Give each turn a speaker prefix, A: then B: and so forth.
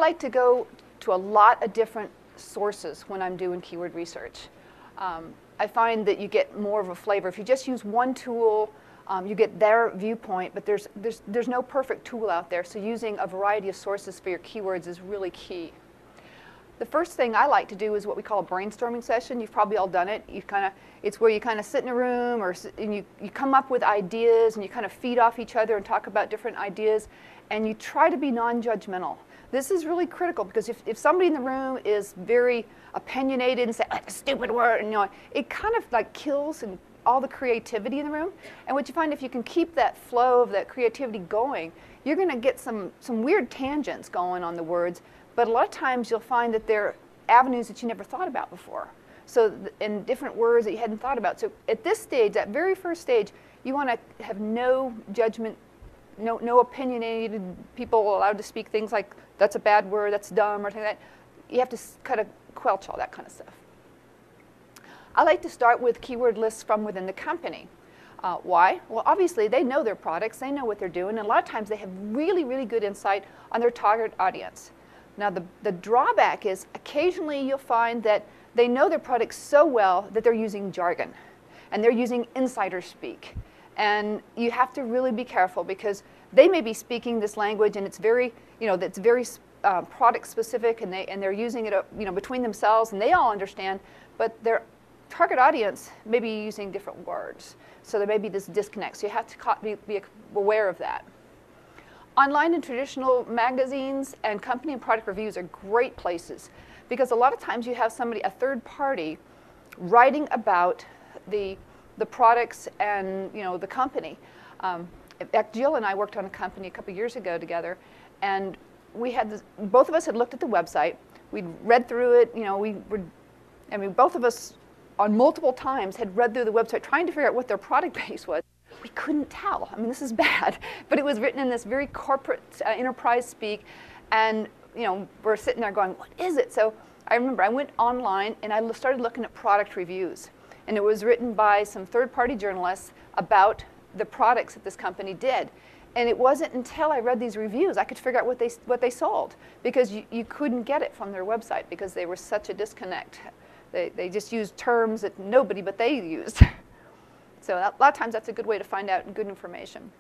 A: like to go to a lot of different sources when I'm doing keyword research. I find that you get more of a flavor. If you just use one tool, you get their viewpoint, but there's no perfect tool out there, so using a variety of sources for your keywords is really key. The first thing I like to do is what we call a brainstorming session. You've probably all done it. It's where you kind of sit in a room and you come up with ideas and you kind of feed off each other and talk about different ideas, and you try to be non-judgmental. This is really critical because if somebody in the room is very opinionated and say, that's a stupid word, and, it kind of like kills all the creativity in the room. And what you find, if you can keep that flow of that creativity going, you're going to get some weird tangents going on the words. But a lot of times you'll find that there are avenues that you never thought about before. So in different words that you hadn't thought about. So at this stage, that very first stage, you want to have no judgment, no opinionated people allowed to speak things like, that's a bad word, that's dumb, or something like that. You have to kind of quelch all that kind of stuff. I like to start with keyword lists from within the company. Why? Well, obviously, they know their products, they know what they're doing, and a lot of times they have really, really good insight on their target audience. Now, the drawback is occasionally you'll find that they know their products so well that they're using jargon, and they're using insider speak. And you have to really be careful because they may be speaking this language and it's very, that's very product specific, and they're using it, between themselves, and they all understand, but their target audience may be using different words. So there may be this disconnect. So you have to be aware of that. Online and traditional magazines and company and product reviews are great places because a lot of times you have somebody, a third party, writing about the products and the company. In fact, Jill and I worked on a company a couple years ago together, and we had both of us had looked at the website. We'd read through it. Both of us on multiple times had read through the website trying to figure out what their product base was. We couldn't tell. This is bad, but it was written in this very corporate enterprise speak, and we're sitting there going, what is it? So I remember I went online and I started looking at product reviews, and it was written by some third-party journalists about the products that this company did. And it wasn't until I read these reviews I could figure out what they sold, because you couldn't get it from their website because they were such a disconnect. They just used terms that nobody but they used. So a lot of times that's a good way to find out good information.